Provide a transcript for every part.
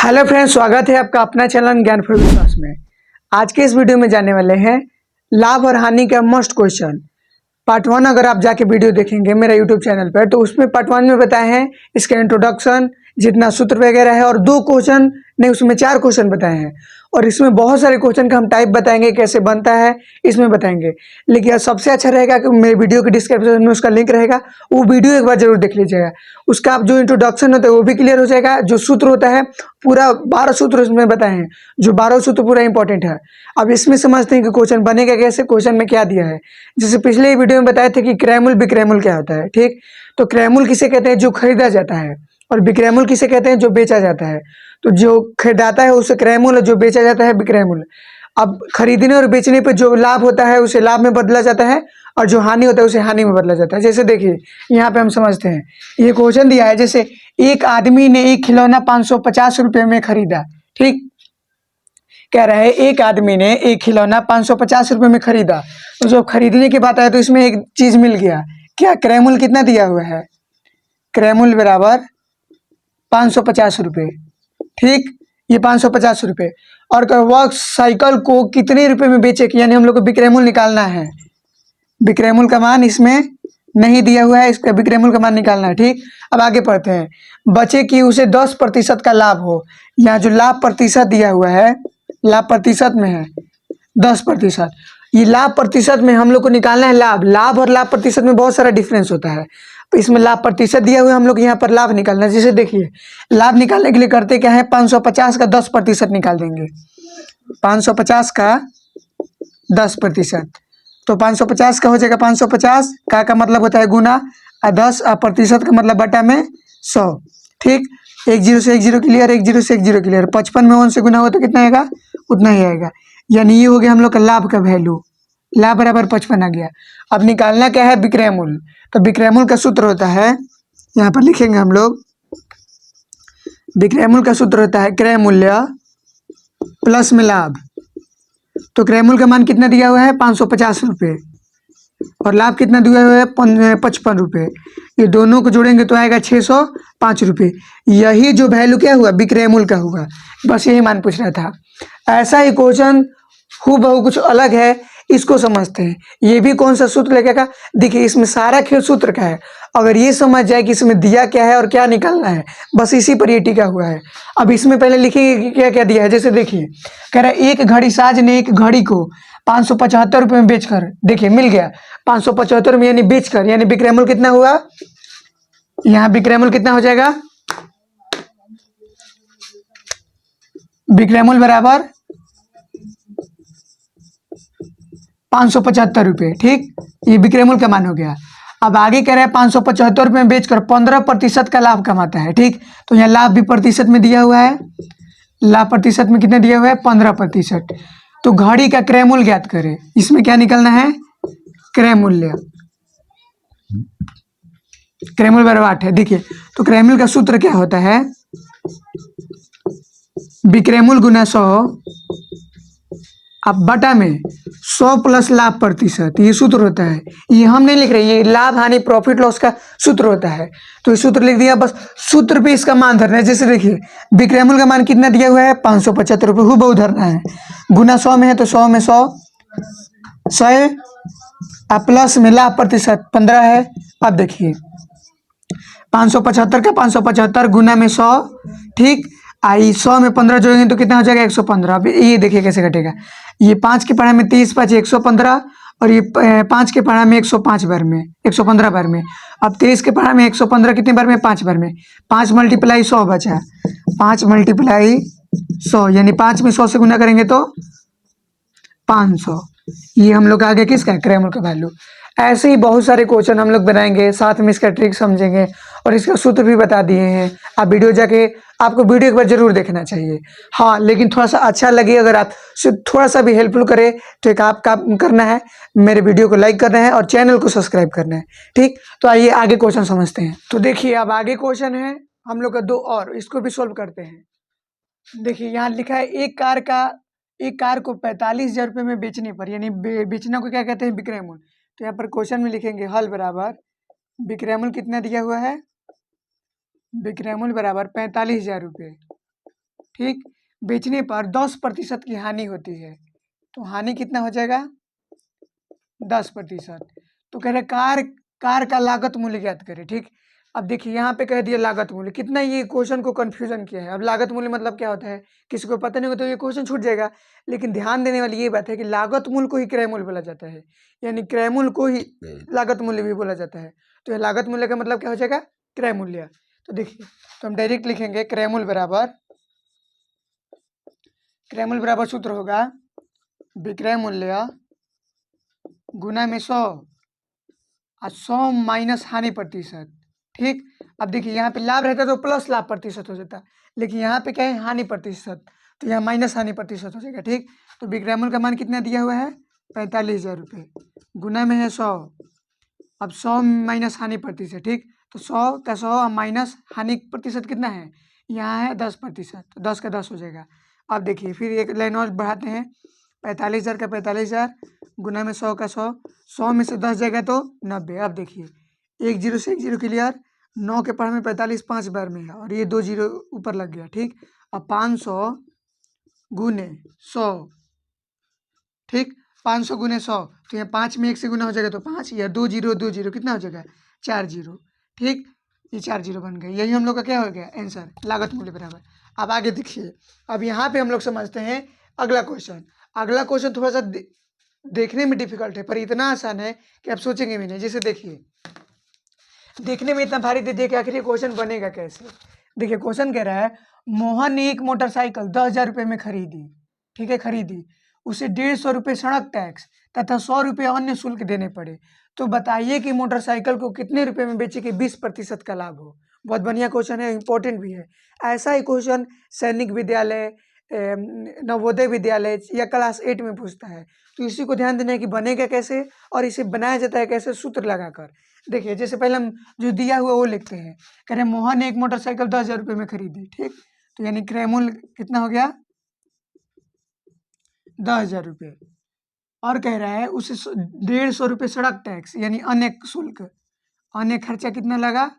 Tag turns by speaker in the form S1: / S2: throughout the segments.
S1: Hello friends, स्वागत है आपका अपना चैनल ज्ञान फॉर विश्वास में। आज के इस वीडियो में जानने वाले हैं लाभ और हानि का मस्ट क्वेश्चन। पार्ट 1 अगर आप जाके वीडियो देखेंगे मेरा यूट्यूब चैनल पर तो उसमें पार्ट 1 में बताए हैं इसका इंट्रोडक्शन, जितना सूत्र वगैरह है, और 2 क्वेश्चन नहीं उसमें 4 क्वेश्चन बताए हैं। और इसमें बहुत सारे क्वेश्चन का हम टाइप बताएंगे, कैसे बनता है इसमें बताएंगे। लेकिन सबसे अच्छा रहेगा कि मेरे वीडियो के डिस्क्रिप्शन में उसका लिंक रहेगा, वो वीडियो एक बार जरूर देख लीजिएगा। उसका आप जो इंट्रोडक्शन होता है वो भी क्लियर हो जाएगा। जो सूत्र होता है पूरा 12 सूत्र उसमें बताए हैं, जो 12 सूत्र पूरा इंपॉर्टेंट है। अब इसमें समझते हैं कि क्वेश्चन बनेगा कैसे, क्वेश्चन में क्या दिया है। जैसे पिछले वीडियो में बताए थे कि क्रैमुल विक्रैमुल क्या होता है, ठीक। तो क्रैमुल किसे कहते हैं? जो खरीदा जाता है। और विक्रैमुल किसे कहते हैं? जो बेचा जाता है। तो जो खरीदाता है उसे क्रैमुल, और जो बेचा जाता है विक्रैमुल। अब खरीदने और बेचने पर जो लाभ होता है उसे लाभ में बदला जाता है, और जो हानि होता है उसे हानि में बदला जाता है। जैसे देखिए यहाँ पे हम समझते हैं, ये क्वेश्चन दिया है जैसे एक आदमी ने एक खिलौना 550 रुपये में खरीदा, ठीक। कह रहा है एक आदमी ने एक खिलौना 550 रुपये में खरीदा। तो जब खरीदने की बात आए तो इसमें एक चीज मिल गया, क्या? क्रैमुल कितना दिया हुआ है? क्रैमुल बराबर 550 रुपये, ठीक। ये 550 रुपये। और वह साइकिल को कितने रुपए में बेचे, यानी हम लोग को विक्रैमुल निकालना है। विक्रैमुल का मान इसमें नहीं दिया हुआ है, इसका विक्रैमुल का मान निकालना है, ठीक। अब आगे पढ़ते हैं। बचे कि उसे 10% का लाभ हो। यहाँ जो लाभ प्रतिशत दिया हुआ है, लाभ प्रतिशत में है 10%। ये लाभ प्रतिशत में हम लोग को निकालना है लाभ। लाभ और लाभ प्रतिशत में बहुत सारा डिफरेंस होता है। तो इसमें लाभ प्रतिशत दिया हुआ है, हम लोग यहाँ पर लाभ निकालना है। जैसे देखिए लाभ निकालने के लिए करते क्या है, 550 का 10% निकाल देंगे। 550 का 10%, तो 550 का हो जाएगा 550 का मतलब होता है गुना, और 10 प्रतिशत का मतलब बटा में 100, ठीक। एक जीरो से एक जीरो क्लियर, एक जीरो से एक जीरो क्लियर। 55 में 1 से गुना हो तो कितना आएगा? उतना ही आएगा। यानी ये हो गया हम लोग का लाभ का वैल्यू। लाभ बराबर 55 आ गया। अब निकालना क्या है? विक्रयमूल्य। तो विक्रयमूल्य का सूत्र होता है, यहाँ पर लिखेंगे हम लोग। विक्रयमूल्य का सूत्र होता है क्रय मूल्य प्लस में लाभ। तो क्रयमूल्य का मान कितना दिया हुआ है? 550 रुपये। और लाभ कितना दिया हुआ है? 55 रुपये। ये दोनों को जोड़ेंगे तो आएगा 605 रुपये। यही जो वैल्यू क्या हुआ? विक्रयमूल्य का हुआ। बस यही मान पूछ रहा था। ऐसा ही क्वेश्चन हूबहू कुछ अलग है, इसको समझते हैं। ये भी कौन सा सूत्र लगेगा? देखिए इसमें सारा खेल सूत्र का है। अगर ये समझ जाए कि इसमें दिया क्या है और क्या निकालना है, बस इसी पर ये टिका हुआ है। अब इसमें पहले लिखेंगे कि क्या क्या दिया है। जैसे देखिए कह रहा है एक घड़ी साज ने एक घड़ी को 575 रुपये में बेचकर, देखिए मिल गया 575 में, यानी बेचकर, यानी विक्रयमूल्य कितना हुआ? यहाँ विक्रयमूल्य कितना हो जाएगा? विक्रयमूल्य बराबर 575 रुपये, ठीक। ये विक्रयमूल्य का मान हो गया। अब आगे कह रहे हैं 575 रुपये में बेचकर 15% का लाभ कमाता है, ठीक। तो यहाँ लाभ भी प्रतिशत में दिया हुआ है। लाभ प्रतिशत में कितना दिया हुआ है? 15%। तो घड़ी का क्रय मूल्य ज्ञात करें। इसमें क्या निकलना है? क्रय मूल्य। क्रय मूल्य बराबर 8 है। देखिए तो क्रय मूल्य का सूत्र क्या होता है? विक्रयमूल्य गुना 100, अब बटा में 100 प्लस लाभ प्रतिशत, ये सूत्र होता है। ये हम नहीं लिख रहे, ये लाभ हानि प्रॉफिट लॉस का सूत्र होता है। तो ये सूत्र लिख दिया, बस सूत्र पे इसका मान धरना है। जैसे देखिए विक्रयमूल्य का मान कितना दिया हुआ है? 575 रुपये, हूबहू धरना है। गुना 100 में है तो 100 में 100, 100 प्लस में लाभ प्रतिशत 15 है। अब देखिए 575 का 575 गुना में 100, ठीक। आई 100 में 15 जोड़ेंगे तो कितना हो जाएगा? 115। अब ये देखिए कैसे घटेगा। ये 5 के पढ़ा में 30 5 115, और ये 5 के पढ़ा में 105 बार में 115 बार में। अब 23 के पढ़ा में 115 कितने बार में? 5 बार में। 5 मल्टीप्लाई 100 बचा, 5 मल्टीप्लाई 100, यानी 5 में 100 से गुना करेंगे तो 500। ये हम लोग आगे किसका? क्रैमूल्य का वैल्यू। ऐसे ही बहुत सारे क्वेश्चन हम लोग बनाएंगे, साथ में इसका ट्रिक समझेंगे, और इसका सूत्र भी बता दिए हैं। आप वीडियो जाके, आपको वीडियो एक बार जरूर देखना चाहिए। हाँ, लेकिन थोड़ा सा अच्छा लगे, अगर आप थोड़ा सा भी हेल्पफुल करे तो एक आप काम करना है, मेरे वीडियो को लाइक करना है और चैनल को सब्सक्राइब करना है, ठीक। तो आइए आगे क्वेश्चन समझते हैं। तो देखिए अब आगे क्वेश्चन है हम लोग का 2 और, इसको भी सोल्व करते हैं। देखिए यहाँ लिखा है एक कार को 45,000 रुपये में बेचने पर, यानी बेचना को क्या कहते हैं? विक्रय मूल्य। तो यहाँ पर क्वेश्चन में लिखेंगे हल बराबर विक्रय मूल्य कितना दिया हुआ है? विक्रय मूल्य बराबर 45,000 रुपये, ठीक, बेचने पर 10% की हानि होती है, तो हानि कितना हो जाएगा 10%। तो कह रहे कार का लागत मूल्य ज्ञात करें। ठीक, अब देखिए यहाँ पे कह दिया लागत मूल्य, कितना ये क्वेश्चन को कंफ्यूजन किया है। अब लागत मूल्य मतलब क्या होता है, किसी को पता नहीं होगा तो ये क्वेश्चन छूट जाएगा। लेकिन ध्यान देने वाली ये बात है कि लागत मूल्य को ही क्रय मूल्य बोला जाता है, यानी क्रय मूल्य को ही लागत मूल्य भी बोला जाता है। तो ये लागत मूल्य का मतलब क्या हो जाएगा, क्रय मूल्य। तो देखिए, तो हम डायरेक्ट लिखेंगे क्रय मूल्य बराबर सूत्र होगा विक्रय मूल्य गुना में 100 और 100 माइनस हानि प्रतिशत। ठीक, अब देखिए यहाँ पे लाभ रहता तो प्लस लाभ प्रतिशत हो जाता, लेकिन यहाँ पे क्या है हानि प्रतिशत, तो यहाँ माइनस हानि प्रतिशत हो जाएगा। ठीक, तो विक्रय मूल्य का मान कितना दिया हुआ है 45,000 रुपये, गुना में है 100, अब 100 माइनस हानि प्रतिशत। ठीक, तो 100 का 100 माइनस हानि प्रतिशत कितना है, यहाँ है 10%, तो 10 का 10 हो जाएगा। अब देखिए फिर एक लाइन और बढ़ाते हैं, 45,000 का 45,000 गुना में 100 का 100, 100 में से 10 जाएगा तो 90। अब देखिए 1 जीरो से 1 जीरो क्लियर, 9 के पढ़ में 45 5 बार में है और ये 2 जीरो ऊपर लग गया। ठीक, अब 500 गुने 100, ठीक, 500 गुने 100, तो यहाँ 5 में 1 से गुना हो जाएगा तो 5, या 2 जीरो 2 जीरो कितना हो जाएगा 4 जीरो। ठीक, ये 4 जीरो बन गए, यही हम लोग का क्या हो गया आंसर, लागत मूल्य बराबर। अब आगे देखिए, अब यहाँ पे हम लोग समझते हैं अगला क्वेश्चन। अगला क्वेश्चन थोड़ा सा देखने में डिफिकल्ट है पर इतना आसान है कि आप सोचेंगे भी नहीं। जैसे देखिए, देखने में इतना भारी दे दिया कि आखिर ये क्वेश्चन बनेगा कैसे। देखिए क्वेश्चन कह रहा है मोहन ने एक मोटरसाइकिल 10,000 रुपये में खरीदी। ठीक है, खरीदी, उसे 150 रुपये सड़क टैक्स तथा 100 रुपये अन्य शुल्क देने पड़े। तो बताइए कि मोटरसाइकिल को कितने रुपए में बेचे कि 20% का लाभ हो। बहुत बढ़िया क्वेश्चन है, इंपॉर्टेंट भी है। ऐसा ही क्वेश्चन सैनिक विद्यालय, नवोदय विद्यालय या क्लास 8 में पूछता है। तो इसी को ध्यान देना है कि बनेगा कैसे और इसे बनाया जाता है कैसे, सूत्र लगाकर। देखिए जैसे पहले हम जो दिया हुआ वो लिखते हैं, कह रहे मोहन ने एक मोटरसाइकिल 10,000 रुपये में खरीदी। ठीक, तो यानी क्रय मूल्य कितना हो गया 10,000 रुपये, और कह रहा है उसे 150 रुपये सड़क टैक्स यानी अन्य शुल्क, अन्य खर्चा कितना लगा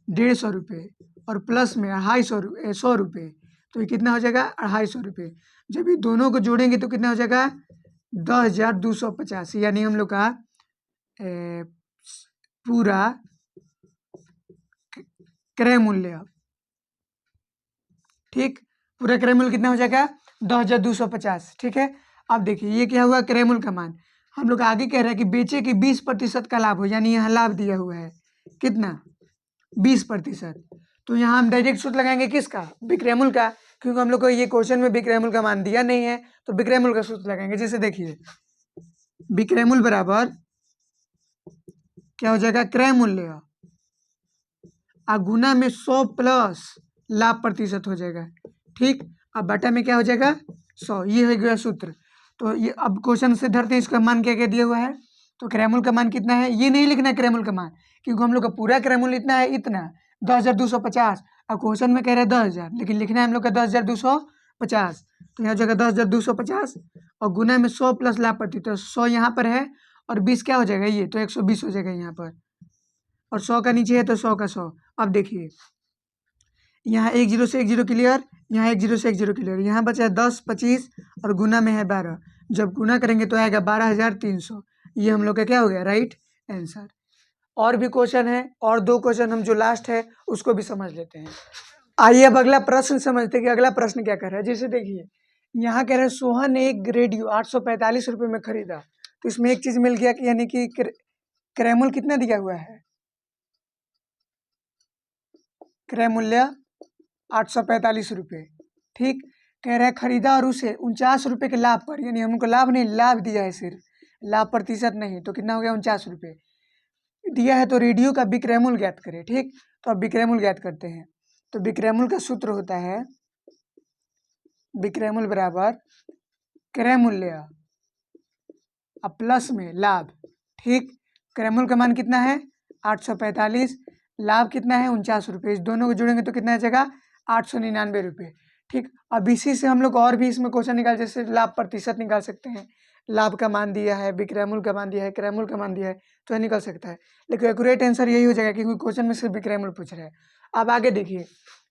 S1: 150 रुपये, और प्लस में 250 100 रुपये, तो ये कितना हो जाएगा 250 रुपये। जब ये दोनों को जोड़ेंगे तो कितना हो जाएगा 10,250, यानी हम लोग का पूरा क्रय मूल्य। ठीक, पूरा क्रय मूल्य कितना हो जाएगा 10,250। ठीक है, अब देखिए ये क्या हुआ क्रय मूल्य का मान। हम लोग आगे कह रहे हैं कि बेचे कि 20% का लाभ हो, यानी यहाँ लाभ दिया हुआ है कितना 20%। तो यहाँ हम डायरेक्ट सूत्र लगाएंगे किसका, विक्रय मूल्य का, क्योंकि हम लोग को ये क्वेश्चन में विक्रय मूल्य का मान दिया नहीं है, तो विक्रय मूल्य का सूत्र लगाएंगे। जैसे देखिए विक्रय मूल्य बराबर क्या हो जाएगा क्रय मूल्य गुना में 100 प्लस लाभ प्रतिशत हो जाएगा। ठीक, अब बटा में क्या हो जाएगा 100, ये हो गया सूत्र। तो ये अब क्वेश्चन से धरते हैं, इसका मान क्या क्या दिया हुआ है। तो क्रय मूल्य का मान कितना है, ये नहीं लिखना है क्रय मूल्य का मान, क्योंकि हम लोग का पूरा क्रय मूल्य इतना है, इतना 10,250। अब क्वेश्चन में कह रहे हैं 10,000, लेकिन लिखना है हम लोग का 10,250। तो यहाँ जगह 10,250 और गुना में 100 प्लस लाभ प्रतिशत, तो 100 यहाँ पर है और 20 क्या हो जाएगा ये, तो 120 हो जाएगा यहाँ पर, और 100 का नीचे है तो 100 का 100। अब देखिए यहाँ 1 जीरो से 1 जीरो क्लियर, यहाँ 1 जीरो से 1 जीरो क्लियर, यहाँ बचा है 10 25 और गुना में है 12। जब गुना करेंगे तो आएगा 12,300। ये हम लोग का क्या हो गया राइट आंसर। और भी क्वेश्चन है, और 2 क्वेश्चन हम जो लास्ट है उसको भी समझ लेते हैं। आइए अब अगला प्रश्न समझते हैं कि अगला प्रश्न क्या कर रहा है। जैसे देखिए यहाँ कह रहे हैं सोहन ने एक रेडियो 845 रुपये में खरीदा। तो इसमें एक चीज मिल गया कि यानी कि क्रय मूल्य कितना दिया हुआ है, क्रय मूल्य 845 रुपये। ठीक, कह रहा है खरीदा और उसे 49 रुपये के लाभ पर, यानी हमको लाभ नहीं लाभ दिया है, सिर्फ लाभ प्रतिशत नहीं, तो कितना हो गया 49 रुपये दिया है। तो रेडियो का विक्रय मूल्य ज्ञात करें। ठीक, तो अब विक्रय मूल्य ज्ञात करते हैं। तो विक्रय मूल्य का सूत्र होता है विक्रय मूल्य बराबर क्रय मूल्य अब प्लस में लाभ। ठीक, क्रय मूल्य का मान कितना है 845, लाभ कितना है 49 रुपये, इस दोनों को जोड़ेंगे तो कितना आ जाएगा 899 रुपये। ठीक, अब इसी से हम लोग और भी इसमें क्वेश्चन निकाल, जैसे लाभ प्रतिशत निकाल सकते हैं, लाभ का मान दिया है, विक्रय मूल्य का मान दिया है, क्रय मूल्य का मान दिया है, तो यह निकल सकता है। लेकिन एक्यूरेट आंसर यही हो जाएगा क्योंकि क्वेश्चन में सिर्फ विक्रय मूल्य पूछ रहा है। अब आगे देखिए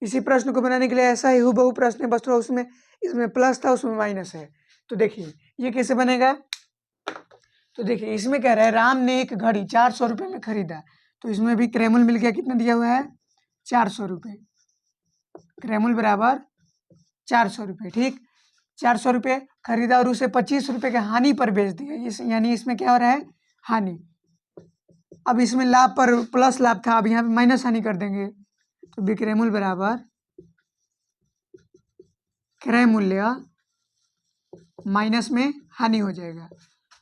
S1: इसी प्रश्न को बनाने के लिए ऐसा ही हूबहू प्रश्न है, बस थोड़ा उसमें इसमें प्लस था उसमें माइनस है। तो देखिए ये कैसे बनेगा। तो देखिए इसमें कह रहा है राम ने एक घड़ी 400 रुपये में खरीदा, तो इसमें भी क्रैमुल मिल गया, कितना दिया हुआ है 400 रुपये, क्रैमुल बराबर 400 रुपये। ठीक, 400 रुपये खरीदा और उसे 25 रुपये के हानि पर बेच दिया, यानी इसमें क्या हो रहा है हानि। अब इसमें लाभ पर प्लस लाभ था, अब यहाँ पे माइनस हानि कर देंगे, तो विक्रय मूल्य बराबर क्रय मूल्य माइनस में हानि हो जाएगा।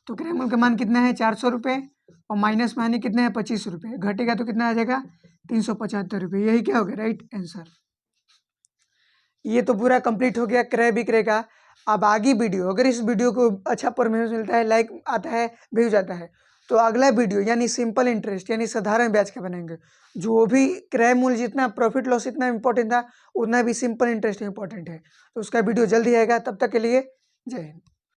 S1: तो क्रय मूल्य का मान कितना है 400 रुपये और माइनस में हानि कितना है 25 रुपये, घटेगा तो कितना आ जाएगा 375 रुपये। यही क्या हो गया राइट आंसर। ये तो पूरा कंप्लीट हो गया क्रय विक्रय का। अब आगे वीडियो, अगर इस वीडियो को अच्छा परफॉर्मेंस मिलता है, लाइक आता है, व्यूज आता है, तो अगला वीडियो यानी सिंपल इंटरेस्ट यानी साधारण ब्याज का बनेंगे। जो भी क्रय मूल्य जितना प्रॉफिट लॉस इतना इंपॉर्टेंट था, उतना भी सिंपल इंटरेस्ट इंपॉर्टेंट है। तो उसका वीडियो जल्दी आएगा, तब तक के लिए जय हिंद।